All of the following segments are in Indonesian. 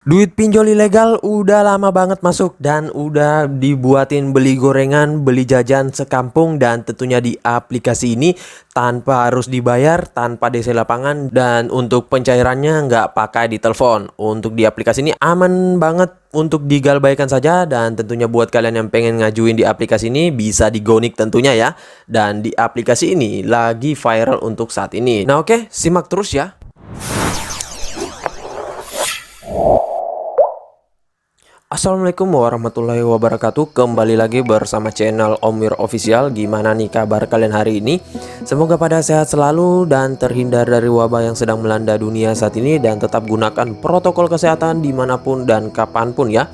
Duit pinjol ilegal udah lama banget masuk dan udah dibuatin beli gorengan, beli jajan sekampung dan tentunya di aplikasi ini tanpa harus dibayar, tanpa DC lapangan dan untuk pencairannya nggak pakai di telepon. Untuk di aplikasi ini aman banget untuk digalbaikan saja dan tentunya buat kalian yang pengen ngajuin di aplikasi ini bisa digonik tentunya ya. Dan di aplikasi ini lagi viral untuk saat ini. Nah oke, simak terus ya. Assalamualaikum warahmatullahi wabarakatuh. Kembali lagi bersama channel Omwir Official. Gimana nih kabar kalian hari ini? Semoga pada sehat selalu dan terhindar dari wabah yang sedang melanda dunia saat ini. Dan tetap gunakan protokol kesehatan dimanapun dan kapanpun ya.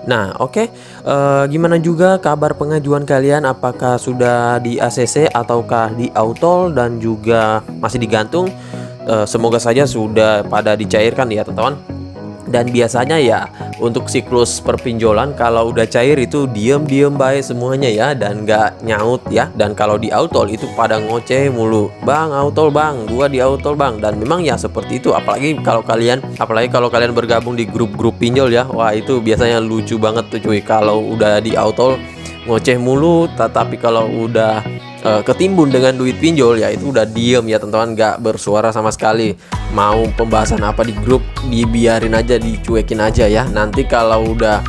Nah oke, gimana juga kabar pengajuan kalian? Apakah sudah di ACC ataukah di Autol dan juga masih digantung? Semoga saja sudah pada dicairkan ya teman-teman. Dan biasanya ya untuk siklus perpinjolan kalau udah cair itu diem baik semuanya ya dan nggak nyaut ya. Dan kalau di Autol itu pada ngoceh mulu, bang Autol bang, gua di Autol bang. Dan memang ya seperti itu, apalagi kalau kalian bergabung di grup-grup pinjol ya. Wah itu biasanya lucu banget tuh cuy, kalau udah di Autol ngoceh mulu, tetapi kalau udah ketimbun dengan duit pinjol ya itu udah diem ya teman-teman, nggak bersuara sama sekali. Mau pembahasan apa di grup dibiarin aja, dicuekin aja ya. Nanti kalau udah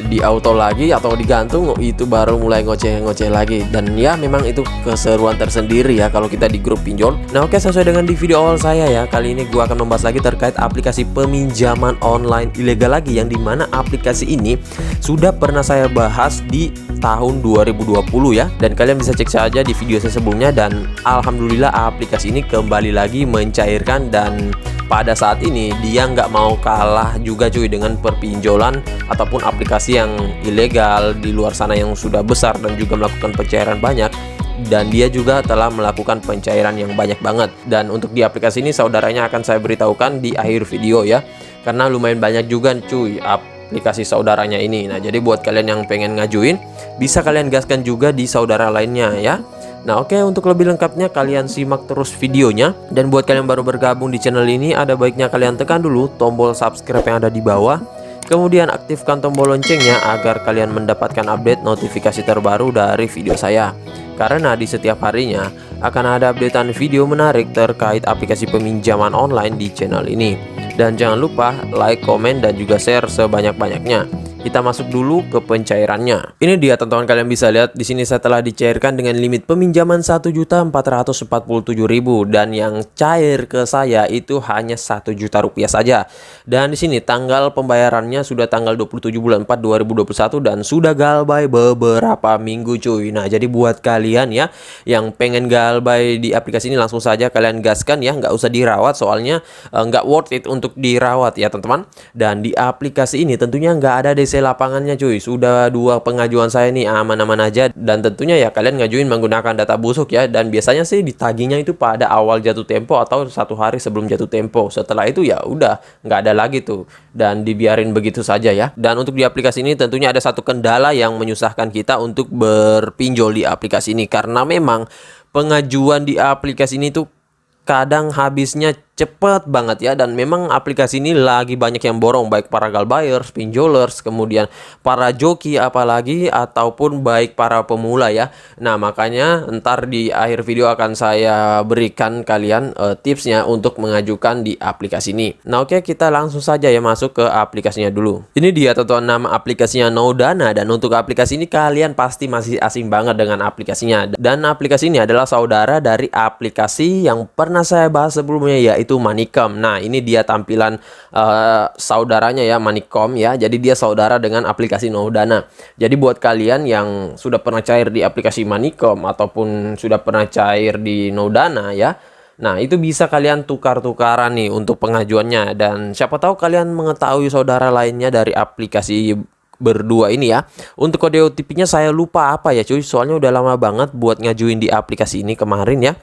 di auto lagi atau digantung itu baru mulai ngoceh-ngoceh lagi. Dan ya memang itu keseruan tersendiri ya kalau kita di grup pinjol. Nah oke, sesuai dengan di video awal saya ya, kali ini gua akan membahas lagi terkait aplikasi peminjaman online ilegal lagi, yang dimana aplikasi ini sudah pernah saya bahas di tahun 2020 ya, dan kalian bisa cek saja di video saya sebelumnya. Dan alhamdulillah aplikasi ini kembali lagi mencairkan, dan pada saat ini dia nggak mau kalah juga cuy dengan perpinjolan ataupun aplikasi yang ilegal di luar sana yang sudah besar dan juga melakukan pencairan banyak. Dan dia juga telah melakukan pencairan yang banyak banget. Dan untuk di aplikasi ini saudaranya akan saya beritahukan di akhir video ya, karena lumayan banyak juga cuy aplikasi saudaranya ini. Nah jadi buat kalian yang pengen ngajuin bisa kalian gaskan juga di saudara lainnya ya. Nah oke, untuk lebih lengkapnya kalian simak terus videonya. Dan buat kalian baru bergabung di channel ini, ada baiknya kalian tekan dulu tombol subscribe yang ada di bawah. Kemudian aktifkan tombol loncengnya agar kalian mendapatkan update notifikasi terbaru dari video saya. Karena di setiap harinya akan ada updatean video menarik terkait aplikasi peminjaman online di channel ini. Dan jangan lupa like, komen, dan juga share sebanyak-banyaknya. Kita masuk dulu ke pencairannya. Ini dia teman-teman, kalian bisa lihat di sini saya telah dicairkan dengan limit peminjaman 1.447.000 dan yang cair ke saya itu hanya 1 juta rupiah saja. Dan di sini tanggal pembayarannya sudah tanggal 27 bulan 4 2021 dan sudah galbay beberapa minggu cuy. Nah, jadi buat kalian ya yang pengen galbay di aplikasi ini langsung saja kalian gaskan ya, nggak usah dirawat, soalnya nggak worth it untuk dirawat ya teman-teman. Dan di aplikasi ini tentunya nggak ada DC lapangannya cuy. Sudah 2 pengajuan saya nih aman-aman aja, dan tentunya ya kalian ngajuin menggunakan data busuk ya. Dan biasanya sih ditagihnya itu pada awal jatuh tempo atau 1 hari sebelum jatuh tempo. Setelah itu ya udah nggak ada lagi tuh dan dibiarin begitu saja ya. Dan untuk di aplikasi ini tentunya ada satu kendala yang menyusahkan kita untuk berpinjol di aplikasi ini, karena memang pengajuan di aplikasi ini tuh kadang habisnya cepet banget ya. Dan memang aplikasi ini lagi banyak yang borong, baik para galbayers, pinjolers, kemudian para joki apalagi, ataupun baik para pemula ya. Nah makanya ntar di akhir video akan saya berikan kalian tipsnya untuk mengajukan di aplikasi ini. Nah oke, kita langsung saja ya masuk ke aplikasinya dulu. Ini dia teman-teman, nama aplikasinya Nodana. Dan untuk aplikasi ini kalian pasti masih asing banget dengan aplikasinya. Dan aplikasi ini adalah saudara dari aplikasi yang pernah saya bahas sebelumnya, yaitu Moneycom. Nah ini dia tampilan saudaranya ya, Moneycom ya. Jadi dia saudara dengan aplikasi Nodana. Jadi buat kalian yang sudah pernah cair di aplikasi Moneycom ataupun sudah pernah cair di Nodana ya, nah itu bisa kalian tukar-tukaran nih untuk pengajuannya. Dan siapa tahu kalian mengetahui saudara lainnya dari aplikasi berdua ini ya. Untuk kode OTP-nya saya lupa apa ya cuy, soalnya udah lama banget buat ngajuin di aplikasi ini kemarin ya.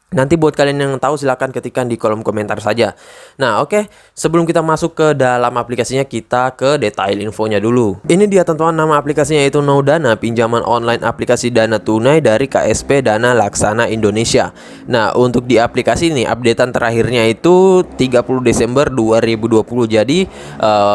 Nanti buat kalian yang tahu silahkan ketikkan di kolom komentar saja. Nah oke, sebelum kita masuk ke dalam aplikasinya, kita ke detail infonya dulu. Ini dia teman-teman, nama aplikasinya itu Nodana, pinjaman online aplikasi dana tunai dari KSP Dana Laksana Indonesia. Nah untuk di aplikasi ini updatean terakhirnya itu 30 Desember 2020. Jadi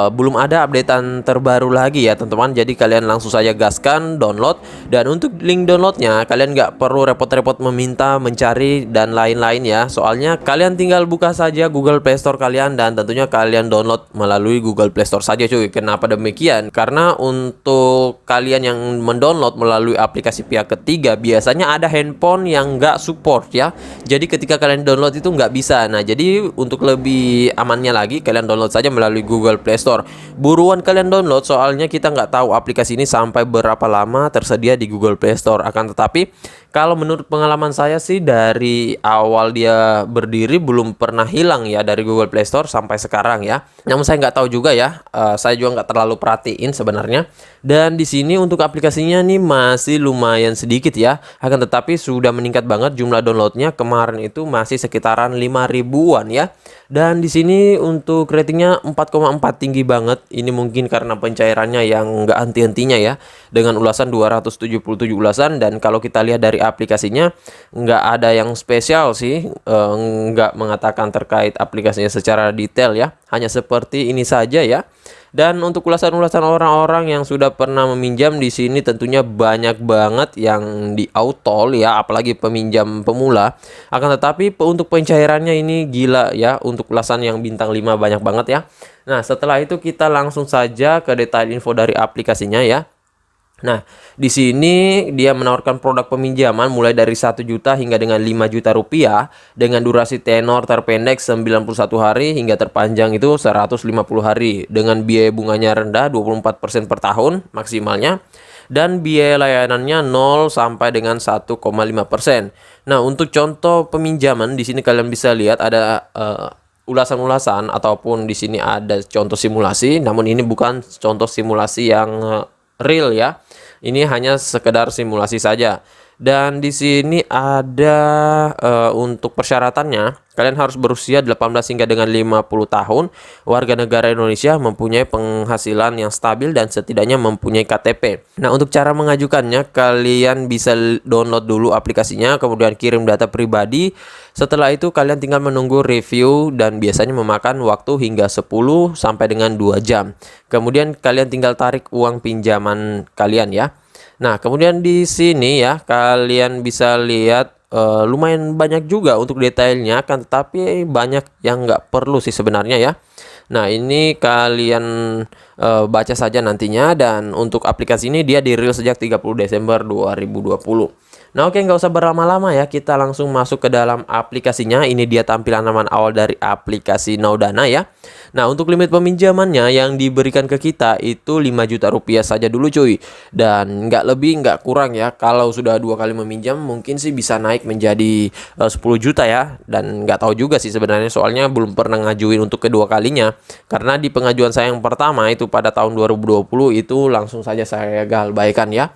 belum ada updatean terbaru lagi ya teman-teman. Jadi kalian langsung saja gaskan download. Dan untuk link downloadnya kalian nggak perlu repot-repot meminta, mencari dan lain-lain ya. Soalnya kalian tinggal buka saja Google Play Store kalian dan tentunya kalian download melalui Google Play Store saja cuy. Kenapa demikian? Karena untuk kalian yang mendownload melalui aplikasi pihak ketiga biasanya ada handphone yang nggak support ya. Jadi ketika kalian download itu nggak bisa. Nah jadi untuk lebih amannya lagi kalian download saja melalui Google Play Store. Buruan kalian download, soalnya kita nggak tahu aplikasi ini sampai berapa lama tersedia di Google Play Store. Akan tetapi kalau menurut pengalaman saya sih dari awal dia berdiri belum pernah hilang ya dari Google Play Store sampai sekarang ya. Namun saya nggak tahu juga ya, saya juga nggak terlalu perhatiin sebenarnya. Dan di sini untuk aplikasinya nih masih lumayan sedikit ya. Akan tetapi sudah meningkat banget jumlah downloadnya. Kemarin itu masih sekitaran 5 ribuan ya. Dan di sini untuk ratingnya 4,4, tinggi banget. Ini mungkin karena pencairannya yang nggak henti-hentinya ya. Dengan ulasan 277 ulasan, dan kalau kita lihat dari aplikasinya nggak ada yang spesial sih, nggak mengatakan terkait aplikasinya secara detail ya, hanya seperti ini saja ya. Dan untuk ulasan-ulasan orang-orang yang sudah pernah meminjam di sini tentunya banyak banget yang di auto ya, apalagi peminjam pemula. Akan tetapi untuk pencairannya ini gila ya, untuk ulasan yang bintang 5 banyak banget ya. Nah setelah itu kita langsung saja ke detail info dari aplikasinya ya. Nah, di sini dia menawarkan produk peminjaman mulai dari 1 juta hingga dengan 5 juta rupiah dengan durasi tenor terpendek 91 hari hingga terpanjang itu 150 hari dengan biaya bunganya rendah 24% per tahun maksimalnya, dan biaya layanannya 0 sampai dengan 1,5%. Nah, untuk contoh peminjaman di sini kalian bisa lihat ada ulasan-ulasan ataupun di sini ada contoh simulasi, namun ini bukan contoh simulasi yang real ya. Ini hanya sekedar simulasi saja. Dan di sini ada untuk persyaratannya, kalian harus berusia 18 hingga dengan 50 tahun, warga negara Indonesia, mempunyai penghasilan yang stabil dan setidaknya mempunyai KTP. Nah, untuk cara mengajukannya, kalian bisa download dulu aplikasinya, kemudian kirim data pribadi. Setelah itu kalian tinggal menunggu review dan biasanya memakan waktu hingga 10 sampai dengan 2 jam. Kemudian kalian tinggal tarik uang pinjaman kalian ya. Nah, kemudian di sini ya kalian bisa lihat lumayan banyak juga untuk detailnya, kan tapi banyak yang nggak perlu sih sebenarnya ya. Nah, ini kalian baca saja nantinya, dan untuk aplikasi ini dia dirilis sejak 30 Desember 2020. Nah oke, nggak usah berlama-lama ya, kita langsung masuk ke dalam aplikasinya. Ini dia tampilan halaman awal dari aplikasi Nodana ya. Nah untuk limit peminjamannya yang diberikan ke kita itu 5 juta rupiah saja dulu cuy. Dan nggak lebih nggak kurang ya. Kalau sudah 2 kali meminjam mungkin sih bisa naik menjadi 10 juta ya. Dan nggak tahu juga sih sebenarnya, soalnya belum pernah ngajuin untuk kedua kalinya. Karena di pengajuan saya yang pertama itu pada tahun 2020 itu langsung saja saya gagalkan ya.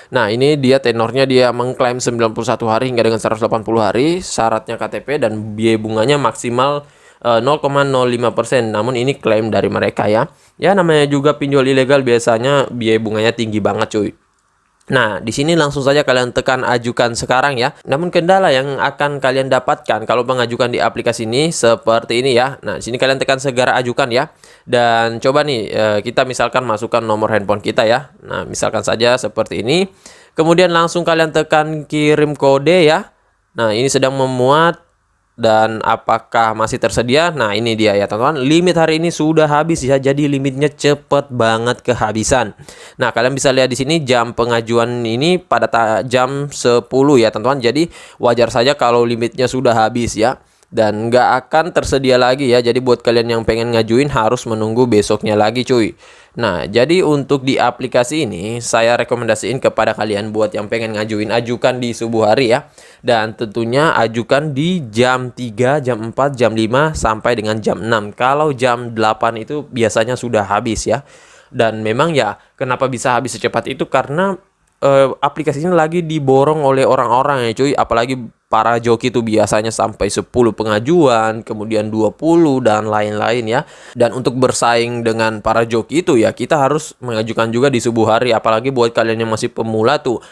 Nah ini dia tenornya, dia mengklaim 91 hari hingga dengan 180 hari, syaratnya KTP dan biaya bunganya maksimal 0,05%. Namun ini klaim dari mereka ya. Ya namanya juga pinjol ilegal, biasanya biaya bunganya tinggi banget cuy. Nah, di sini langsung saja kalian tekan ajukan sekarang ya. Namun kendala yang akan kalian dapatkan kalau mengajukan di aplikasi ini seperti ini ya. Nah, di sini kalian tekan segera ajukan ya. Dan coba nih kita misalkan masukkan nomor handphone kita ya. Nah, misalkan saja seperti ini. Kemudian langsung kalian tekan kirim kode ya. Nah, ini sedang memuat. Dan apakah masih tersedia? Nah ini dia ya teman-teman, limit hari ini sudah habis ya, jadi limitnya cepet banget kehabisan. Nah kalian bisa lihat di sini jam pengajuan ini pada jam 10 ya teman-teman, jadi wajar saja kalau limitnya sudah habis ya. Dan nggak akan tersedia lagi ya, jadi buat kalian yang pengen ngajuin harus menunggu besoknya lagi cuy. Nah jadi untuk di aplikasi ini saya rekomendasiin kepada kalian buat yang pengen ngajuin, ajukan di subuh hari ya. Dan tentunya ajukan di jam 3, jam 4, jam 5 sampai dengan jam 6. Kalau jam 8 itu biasanya sudah habis ya. Dan memang ya kenapa bisa habis secepat itu, karena aplikasinya lagi diborong oleh orang-orang ya cuy. Apalagi para joki itu biasanya sampai 10 pengajuan, kemudian 20 dan lain-lain ya. Dan untuk bersaing dengan para joki itu ya kita harus mengajukan juga di subuh hari, apalagi buat kalian yang masih pemula tuh.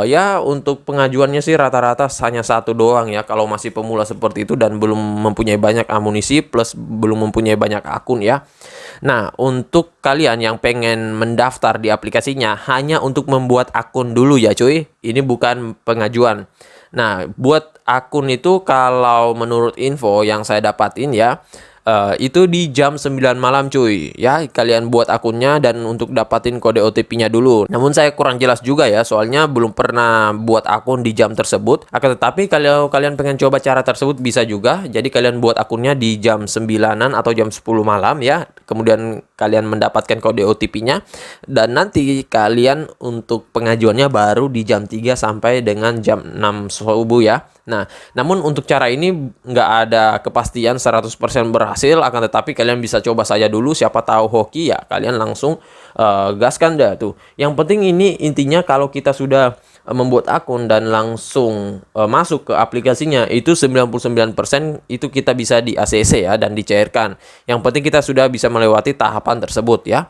Ya untuk pengajuannya sih rata-rata hanya satu doang ya kalau masih pemula seperti itu dan belum mempunyai banyak amunisi plus belum mempunyai banyak akun ya. Nah, untuk kalian yang pengen mendaftar di aplikasinya hanya untuk membuat akun dulu ya cuy. Ini bukan pengajuan. Nah, buat akun itu kalau menurut info yang saya dapatin ya, itu di jam 9 malam cuy. Ya, kalian buat akunnya dan untuk dapatin kode OTP-nya dulu. Namun saya kurang jelas juga ya, soalnya belum pernah buat akun di jam tersebut. Akan tetapi kalau kalian pengen coba cara tersebut bisa juga. Jadi kalian buat akunnya di jam 9-an atau jam 10 malam ya. Kemudian kalian mendapatkan kode OTP-nya dan nanti kalian untuk pengajuannya baru di jam 3 sampai dengan jam 6 subuh ya. Nah, namun untuk cara ini nggak ada kepastian 100% berhasil, akan tetapi kalian bisa coba saja dulu, siapa tahu hoki ya kalian langsung gaskan dah tuh. Yang penting ini intinya kalau kita sudah membuat akun dan langsung masuk ke aplikasinya itu 99% itu kita bisa di ACC ya dan dicairkan. Yang penting kita sudah bisa melewati tahapan tersebut ya.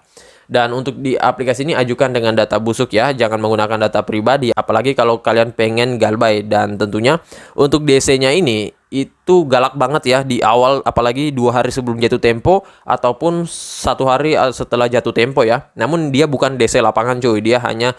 Dan untuk di aplikasi ini ajukan dengan data busuk ya, jangan menggunakan data pribadi, apalagi kalau kalian pengen galbay. Dan tentunya untuk DC-nya ini itu galak banget ya di awal, apalagi 2 hari sebelum jatuh tempo ataupun 1 hari setelah jatuh tempo ya. Namun dia bukan DC lapangan cuy, dia hanya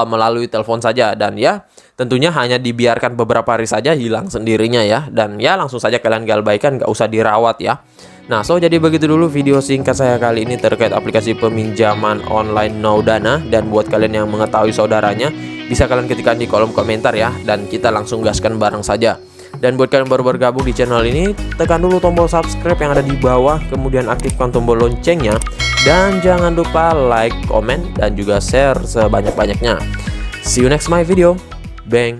melalui telepon saja dan ya tentunya hanya dibiarkan beberapa hari saja hilang sendirinya ya. Dan ya langsung saja kalian galbaikan, nggak usah dirawat ya. Nah, jadi begitu dulu video singkat saya kali ini terkait aplikasi peminjaman online Nodana. Dan buat kalian yang mengetahui saudaranya, bisa kalian ketikkan di kolom komentar ya. Dan kita langsung gaskan bareng saja. Dan buat kalian baru bergabung di channel ini, tekan dulu tombol subscribe yang ada di bawah, kemudian aktifkan tombol loncengnya. Dan jangan lupa like, komen, dan juga share sebanyak-banyaknya. See you next my video. Bang!